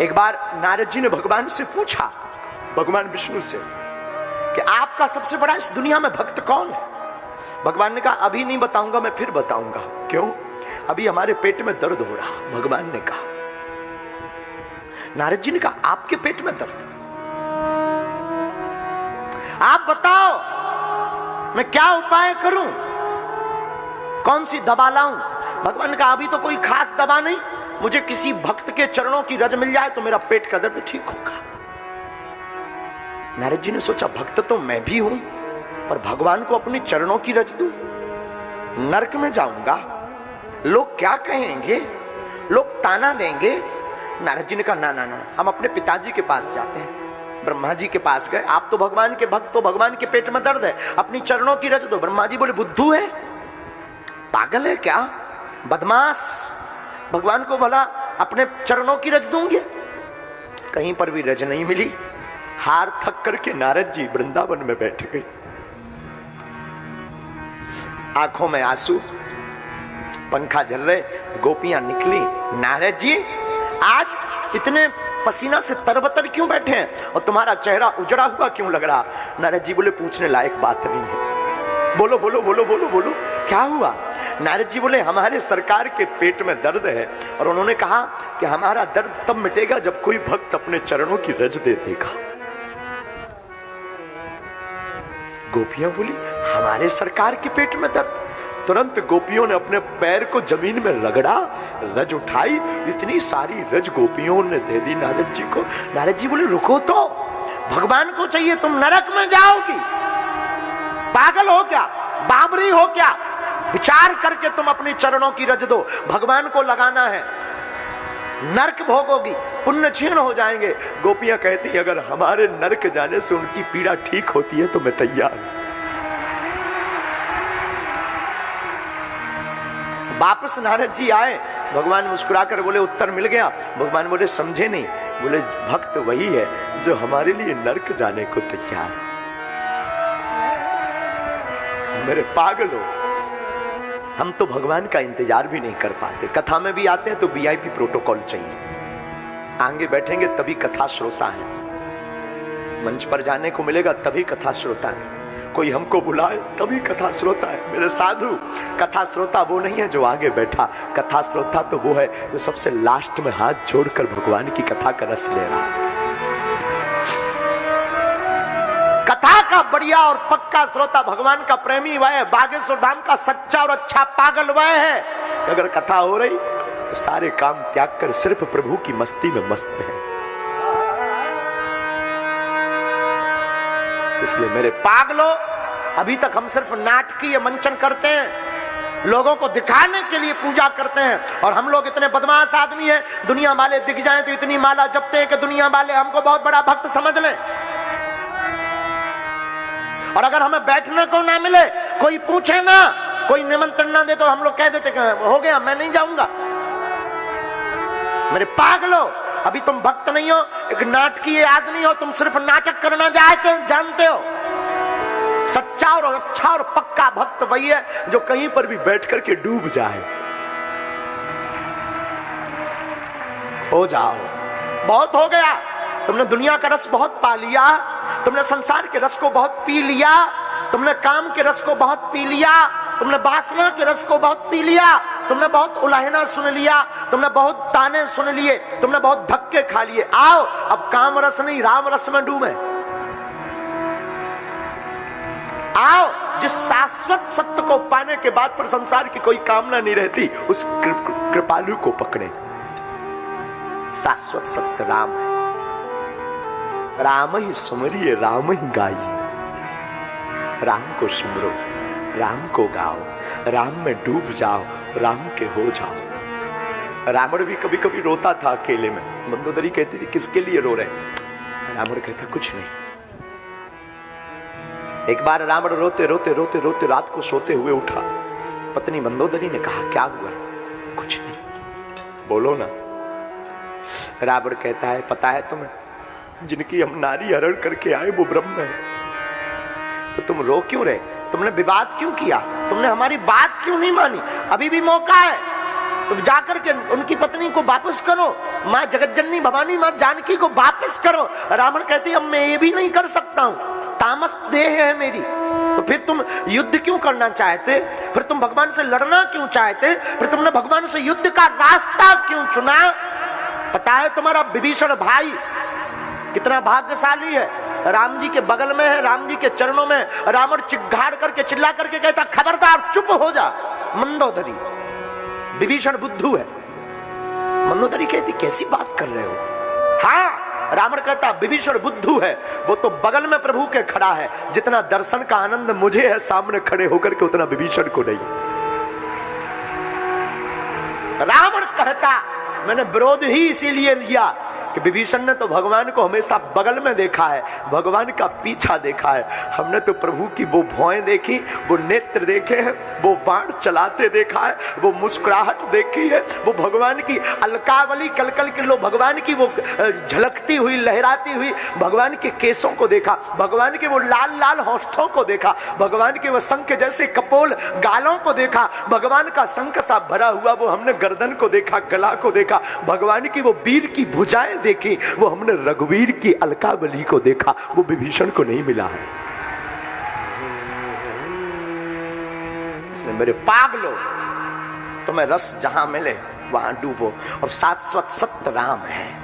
एक बार नारद जी ने भगवान से पूछा, भगवान विष्णु से, कि आपका सबसे बड़ा इस दुनिया में भक्त कौन है? भगवान ने कहा अभी नहीं बताऊंगा, मैं फिर बताऊंगा। क्यों? अभी हमारे पेट में दर्द हो रहा। भगवान ने कहा, नारद जी ने कहा आपके पेट में दर्द, आप बताओ मैं क्या उपाय करूं, कौन सी दवा लाऊं? भगवान ने कहा अभी तो कोई खास दवा नहीं, मुझे किसी भक्त के चरणों की रज मिल जाए तो मेरा पेट का दर्द ठीक होगा। नारद जी ने सोचा भक्त तो मैं भी हूं, पर भगवान को अपने चरणों की रज दूं, नरक में जाऊंगा, लोग क्या कहेंगे, लोग ताना देंगे। नारद जी ने कहा ना ना ना, हम अपने पिताजी के पास जाते हैं। ब्रह्मा जी के पास गए, आप तो भगवान के भक्त हो, भगवान के पेट में दर्द है, अपनी चरणों की रज दो। ब्रह्मा जी बोले बुद्धू है, पागल है क्या, बदमाश, भगवान को भला अपने चरणों की रज दूंगे? कहीं पर भी रज नहीं मिली। हार थक करके नारद जी वृंदावन में बैठ गए, आंखों में आंसू, पंखा झल रहे, गोपियां निकली। नारद जी आज इतने पसीना से तरबतर क्यों बैठे हैं और तुम्हारा चेहरा उजड़ा हुआ क्यों लग रहा? नारद जी बोले पूछने लायक बात नहीं है, बोलो बोलो बोलो बोलो बोलो क्या हुआ? नारद जी बोले हमारे सरकार के पेट में दर्द है और उन्होंने कहा कि हमारा दर्द तब मिटेगा जब कोई भक्त अपने चरणों की रज दे देगा। गोपियां बोली हमारे सरकार के पेट में दर्द? तुरंत गोपियों ने अपने पैर को जमीन में रगड़ा, रज उठाई, इतनी सारी रज गोपियों ने दे दी नारद जी को। नारद जी बोले रुको तो, भगवान को चाहिए, तुम नरक में जाओगी, पागल हो क्या, बाबरी हो क्या? विचार करके तुम अपने चरणों की रज दो, भगवान को लगाना है, नरक भोगोगी, पुण्य क्षीण हो जाएंगे। गोपियां कहती अगर हमारे नरक जाने से उनकी पीड़ा ठीक होती है तो मैं तैयार हूं। वापस नारद जी आए, भगवान मुस्कुराकर बोले उत्तर मिल गया? भगवान बोले समझे नहीं। बोले भक्त वही है जो हमारे लिए नरक जाने को तैयार है। मेरे पागल हो, हम तो भगवान का इंतजार भी नहीं कर पाते। कथा में भी आते हैं तो वीआईपी प्रोटोकॉल चाहिए, आगे बैठेंगे तभी कथा श्रोता है, मंच पर जाने को मिलेगा तभी कथा श्रोता है, कोई हमको बुलाए तभी कथा श्रोता है। मेरे साधु, कथा श्रोता वो नहीं है जो आगे बैठा, कथा श्रोता तो वो है जो सबसे लास्ट में हाथ जोड़कर भगवान की कथा का रस ले रहा है। कथा का बढ़िया और पक्का श्रोता भगवान का प्रेमी वह है, बागेश्वर धाम का सच्चा और अच्छा पागल वह है। अगर कथा हो रही तो सारे काम त्याग कर सिर्फ प्रभु की मस्ती में मस्त है। इसलिए मेरे पागलों, अभी तक हम सिर्फ नाटकीय मंचन करते हैं, लोगों को दिखाने के लिए पूजा करते हैं, और हम लोग इतने बदमाश आदमी हैं, दुनिया वाले दिख जाएं तो इतनी माला जपते हैं कि दुनिया वाले हमको बहुत बड़ा भक्त समझ लें। और अगर हमें बैठने को ना मिले, कोई पूछे ना, कोई निमंत्रण ना दे तो हम लोग कह देते कि हो गया मैं नहीं जाऊंगा। मेरे पागलों, अभी तुम भक्त नहीं हो, एक नाटकीय आदमी हो, तुम सिर्फ नाटक करना जानते हो। सच्चा और अच्छा और पक्का भक्त वही है जो कहीं पर भी बैठ करके डूब जाए। हो जाओ, बहुत हो गया, तुमने दुनिया का रस बहुत पा लिया, तुमने संसार के रस को बहुत पी लिया, तुमने काम के रस को बहुत पी लिया, तुमने वासना के रस को बहुत पी लिया, तुमने बहुत उलाहना सुन लिया, तुमने बहुत ताने सुन लिए, तुमने बहुत धक्के खा लिए। आओ अब काम रस नहीं, राम रस में डूबे। आओ, जिस शाश्वत सत्य को पाने के बाद पर संसार की कोई कामना नहीं रहती, उस कृपालु को पकड़े। शाश्वत सत्य राम है, राम ही सुमरिए, राम ही गाइए। राम को सुमरो, राम को गाओ, राम में डूब जाओ, राम के हो जाओ। रावण भी कभी कभी रोता था अकेले में। मंदोदरी कहती थी किसके लिए रो रहे? रावण कहता कुछ नहीं। एक बार रावण रोते रोते रोते रोते रात को सोते हुए उठा। पत्नी मंदोदरी ने कहा क्या हुआ? कुछ नहीं, बोलो ना। रावण कहता है पता है तुम्हें, जिनकी हम नारी हरण करके आए वो ब्रह्म है, तो तुम रो क्यों रहे? तुमने विवाद क्यों किया? तुमने हमारी बात क्यों नहीं मानी? अभी भी मौका है, तुम जाकर के उनकी पत्नी को वापस करो, माँ जगतजननी भवानी माँ जानकी को वापस करो। रावण कहते अब मैं ये भी नहीं कर सकता हूं, तामस देह है मेरी। तो फिर तुम युद्ध क्यों करना चाहते, फिर तुम भगवान से लड़ना क्यों चाहते, फिर तुमने भगवान से युद्ध का रास्ता क्यों चुना? पता है तुम्हारा विभीषण भाई कितना भाग्यशाली है, राम जी के बगल में है, राम जी के चरणों में। रावण चिल्लाड़ करके चिल्ला करके कहता खबरदार चुप हो जा मंदोदरी, विभीषण बुद्धू है। मंदोदरी कहती कैसी बात कर रहे हो? हाँ, रावण कहता विभीषण बुद्धू है, वो तो बगल में प्रभु के खड़ा है, जितना दर्शन का आनंद मुझे है सामने खड़े होकर के उतना विभीषण को नहीं। रावण कहता मैंने विरोध ही इसीलिए लिया कि विभीषण ने तो भगवान को हमेशा बगल में देखा है, भगवान का पीछा देखा है। हमने तो प्रभु की वो भौएं देखी, वो नेत्र देखे हैं, वो बाण चलाते देखा है, वो मुस्कुराहट देखी है, वो भगवान की अलकावली कलकल के लो भगवान की वो झलकती हुई लहराती हुई भगवान के केसों को देखा, भगवान के वो लाल लाल होठों को देखा, भगवान के वो शंख जैसे कपोल गालों को देखा, भगवान का शंख सा भरा हुआ वो हमने गर्दन को देखा, गला को देखा, भगवान की वो वीर की भुजाएं देखी, वो हमने रघुवीर की अलकावली को देखा, वो विभीषण को नहीं मिला है। इसलिए मेरे पागलो तुम्हें रस जहां मिले वहां डूबो, और शाश्वत सत्य राम है।